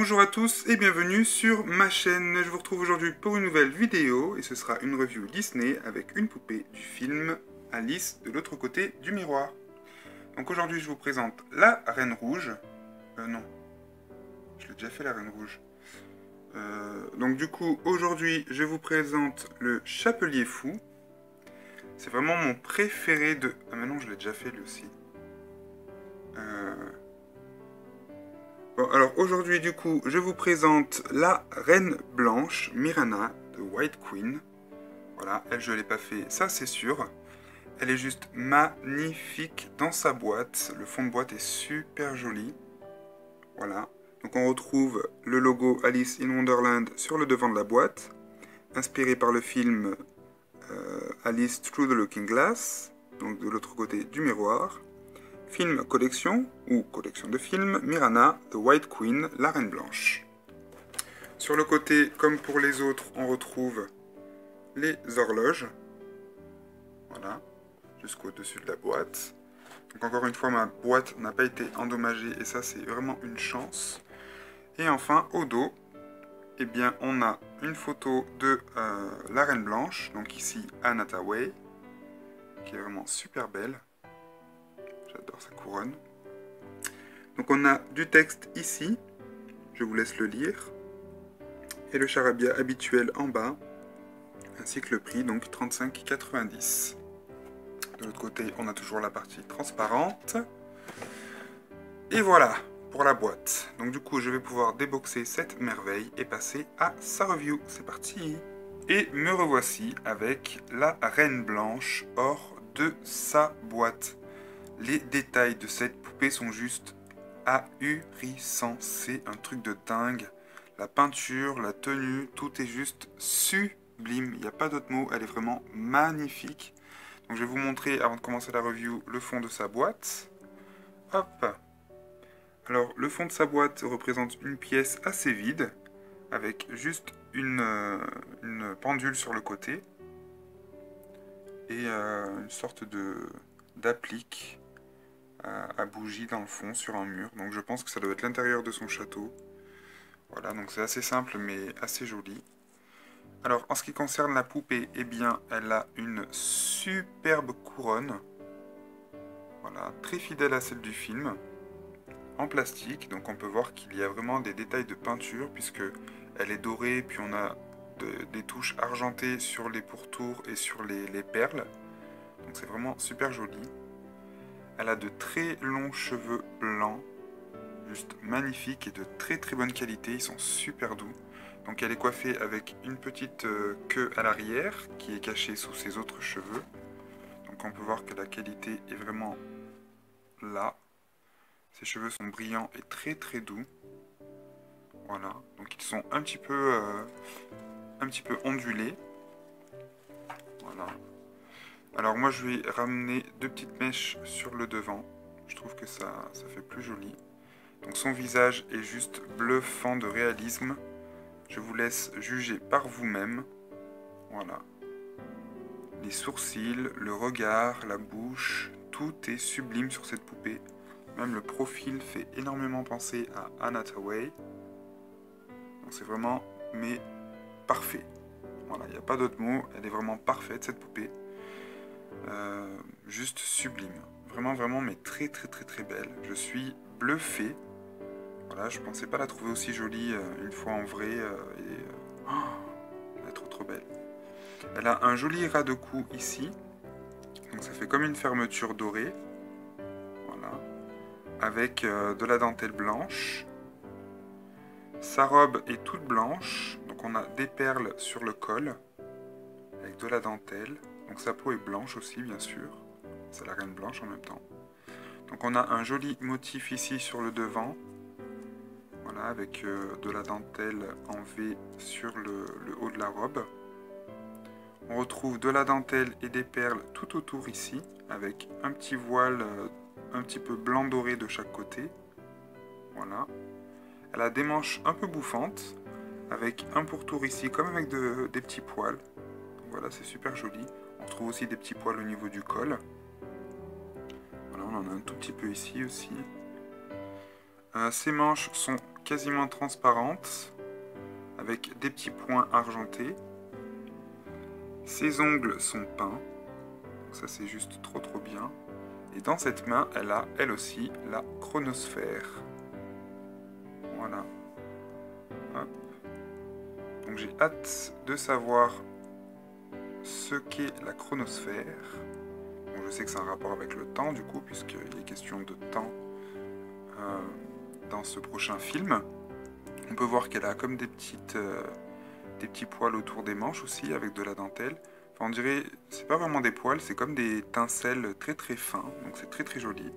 Bonjour à tous et bienvenue sur ma chaîne. Je vous retrouve aujourd'hui pour une nouvelle vidéo et ce sera une review Disney avec une poupée du film Alice de l'autre côté du miroir. Donc aujourd'hui je vous présente la Reine Rouge. Non, je l'ai déjà fait la Reine Rouge. Donc du coup aujourd'hui je vous présente le Chapelier Fou. C'est vraiment mon préféré de... Ah mais non, je l'ai déjà fait lui aussi. Bon, alors aujourd'hui, du coup, je vous présente la Reine Blanche, Mirana, de White Queen. Voilà, elle, je ne l'ai pas fait, ça c'est sûr. Elle est juste magnifique dans sa boîte. Le fond de boîte est super joli. Voilà. Donc on retrouve le logo Alice in Wonderland sur le devant de la boîte, inspiré par le film Alice Through the Looking Glass, donc de l'autre côté du miroir. Film collection, ou collection de films, Mirana, The White Queen, la Reine Blanche. Sur le côté, comme pour les autres, on retrouve les horloges. Voilà, jusqu'au dessus de la boîte. Donc encore une fois, ma boîte n'a pas été endommagée, et ça c'est vraiment une chance. Et enfin, au dos, eh bien, on a une photo de la Reine Blanche, donc ici Anne Hathaway, qui est vraiment super belle. J'adore sa couronne. Donc on a du texte ici, je vous laisse le lire, et le charabia habituel en bas, ainsi que le prix, donc 35,90. De l'autre côté, on a toujours la partie transparente. Et voilà pour la boîte. Donc du coup, je vais pouvoir déboxer cette merveille et passer à sa review. C'est parti! Et me revoici avec la Reine Blanche hors de sa boîte. Les détails de cette poupée sont juste ahurissant, c'est un truc de dingue. La peinture, la tenue, tout est juste sublime. Il n'y a pas d'autre mot, elle est vraiment magnifique. Donc je vais vous montrer, avant de commencer la review, le fond de sa boîte. Hop. Alors le fond de sa boîte représente une pièce assez vide, avec juste une pendule sur le côté. Et une sorte d'applique à bougie dans le fond sur un mur. Donc je pense que ça doit être l'intérieur de son château. Voilà, donc c'est assez simple mais assez joli. Alors en ce qui concerne la poupée, eh bien elle a une superbe couronne. Voilà, très fidèle à celle du film. En plastique, donc on peut voir qu'il y a vraiment des détails de peinture puisque elle est dorée, puis on a des touches argentées sur les pourtours et sur les perles. Donc c'est vraiment super joli. Elle a de très longs cheveux blancs, juste magnifiques et de très très bonne qualité, ils sont super doux. Donc elle est coiffée avec une petite queue à l'arrière qui est cachée sous ses autres cheveux. Donc on peut voir que la qualité est vraiment là. Ses cheveux sont brillants et très très doux. Voilà, donc ils sont un petit peu ondulés. Voilà. Alors moi je vais ramener deux petites mèches sur le devant. Je trouve que ça fait plus joli. Donc son visage est juste bluffant de réalisme. Je vous laisse juger par vous-même. Voilà. Les sourcils, le regard, la bouche, tout est sublime sur cette poupée. Même le profil fait énormément penser à Anne Hathaway. Donc c'est vraiment, mais parfait. Voilà, il n'y a pas d'autre mot. Elle est vraiment parfaite cette poupée. Juste sublime. Vraiment, vraiment, mais très très très très belle. Je suis bluffé. Voilà, je pensais pas la trouver aussi jolie une fois en vrai. Elle est trop trop belle. Elle a un joli ras de cou ici. Donc ça fait comme une fermeture dorée. Voilà. Avec de la dentelle blanche. Sa robe est toute blanche. Donc on a des perles sur le col. Avec de la dentelle. Donc sa peau est blanche aussi, bien sûr. C'est la Reine Blanche en même temps. Donc on a un joli motif ici sur le devant. Voilà, avec de la dentelle en V sur le haut de la robe. On retrouve de la dentelle et des perles tout autour ici, avec un petit voile un petit peu blanc doré de chaque côté. Voilà. Elle a des manches un peu bouffantes, avec un pourtour ici, comme avec des petits poils. Donc voilà, c'est super joli. On retrouve aussi des petits poils au niveau du col. Voilà, on en a un tout petit peu ici aussi. Ces manches sont quasiment transparente, avec des petits points argentés. Ses ongles sont peints, donc ça c'est juste trop bien. Et dans cette main, elle a elle aussi la chronosphère. Voilà. Hop. Donc j'ai hâte de savoir ce qu'est la chronosphère. Bon, je sais que c'est un rapport avec le temps du coup, puisqu'il est question de temps dans ce prochain film. On peut voir qu'elle a comme des petits poils autour des manches aussi, avec de la dentelle. Enfin, on dirait, c'est pas vraiment des poils, c'est comme des tincelles très fins, donc c'est très joli.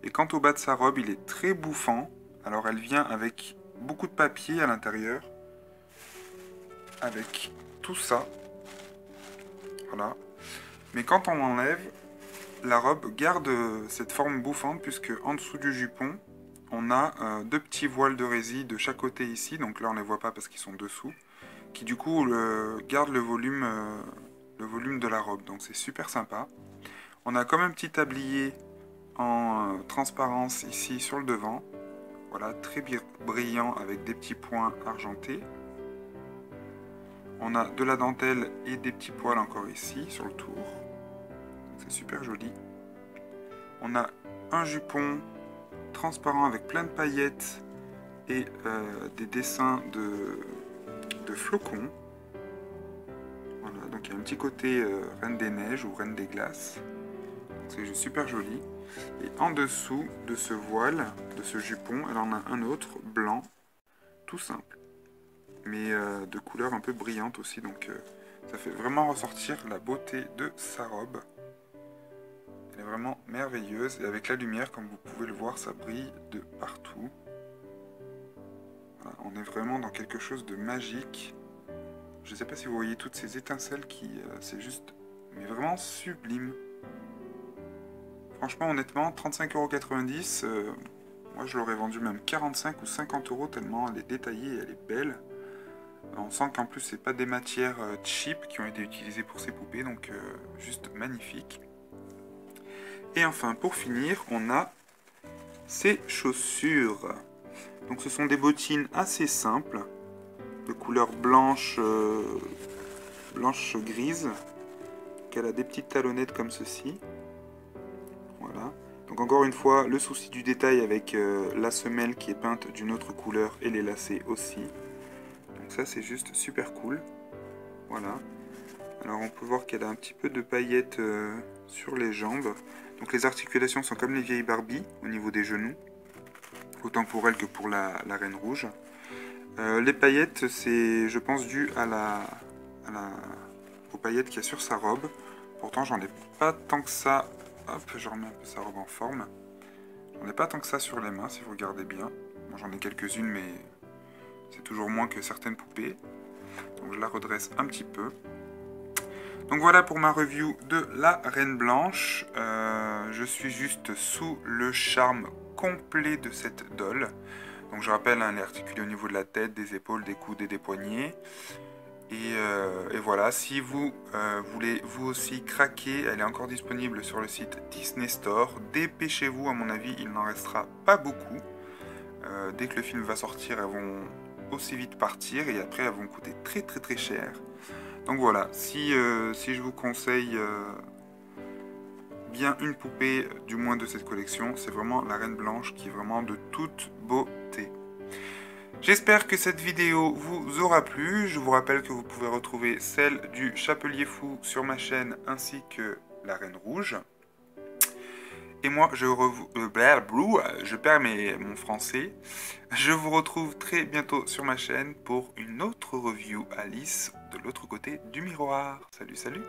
Et quant au bas de sa robe, il est très bouffant. Alors elle vient avec beaucoup de papier à l'intérieur, avec tout ça. Voilà. Mais quand on l'enlève, la robe garde cette forme bouffante, puisque en dessous du jupon, on a deux petits voiles de résille de chaque côté ici, donc là on ne les voit pas parce qu'ils sont dessous, qui du coup gardent le volume de la robe, donc c'est super sympa. On a comme un petit tablier en transparence ici sur le devant, voilà, très brillant avec des petits points argentés. On a de la dentelle et des petits poils encore ici sur le tour, c'est super joli. On a un jupon transparent avec plein de paillettes et des dessins de flocons. Voilà, donc il y a un petit côté Reine des Neiges ou Reine des Glaces. C'est super joli. Et en dessous de ce voile, de ce jupon, elle en a un autre blanc, tout simple, mais de couleur un peu brillante aussi, donc ça fait vraiment ressortir la beauté de sa robe. Elle est vraiment merveilleuse, et avec la lumière, comme vous pouvez le voir, ça brille de partout. Voilà, on est vraiment dans quelque chose de magique. Je ne sais pas si vous voyez toutes ces étincelles qui... c'est juste... mais vraiment sublime. Franchement, honnêtement, 35,90 €, moi je l'aurais vendu même 45 ou 50 € tellement elle est détaillée et elle est belle. On sent qu'en plus, c'est pas des matières cheap qui ont été utilisées pour ces poupées, donc juste magnifique. Et enfin, pour finir, on a ces chaussures. Donc ce sont des bottines assez simples, de couleur blanche, blanche-grise. Elle a des petites talonnettes comme ceci. Voilà. Donc encore une fois, le souci du détail avec la semelle qui est peinte d'une autre couleur et les lacets aussi. Donc ça c'est juste super cool. Voilà. Alors on peut voir qu'elle a un petit peu de paillettes sur les jambes. Donc les articulations sont comme les vieilles Barbie au niveau des genoux. Autant pour elle que pour la Reine Rouge. Les paillettes, c'est je pense dû aux paillettes qu'il y a sur sa robe. Pourtant j'en ai pas tant que ça. Hop, je remets un peu sa robe en forme. J'en ai pas tant que ça sur les mains si vous regardez bien. Bon, j'en ai quelques-unes mais c'est toujours moins que certaines poupées. Donc je la redresse un petit peu. Donc voilà pour ma review de la Reine Blanche. Je suis juste sous le charme complet de cette doll. Donc je rappelle, hein, elle est articulée au niveau de la tête, des épaules, des coudes et des poignets. Et voilà, si vous voulez vous aussi craquer, elle est encore disponible sur le site Disney Store. Dépêchez-vous, à mon avis, il n'en restera pas beaucoup. Dès que le film va sortir, elles vont aussi vite partir et après elles vont coûter très cher. Donc voilà, si je vous conseille bien une poupée, du moins de cette collection, c'est vraiment la Reine Blanche qui est vraiment de toute beauté. J'espère que cette vidéo vous aura plu. Je vous rappelle que vous pouvez retrouver celle du Chapelier Fou sur ma chaîne ainsi que la Reine Rouge. Et moi, je perds mon français. Je vous retrouve très bientôt sur ma chaîne pour une autre review Alice de l'autre côté du miroir. Salut, salut!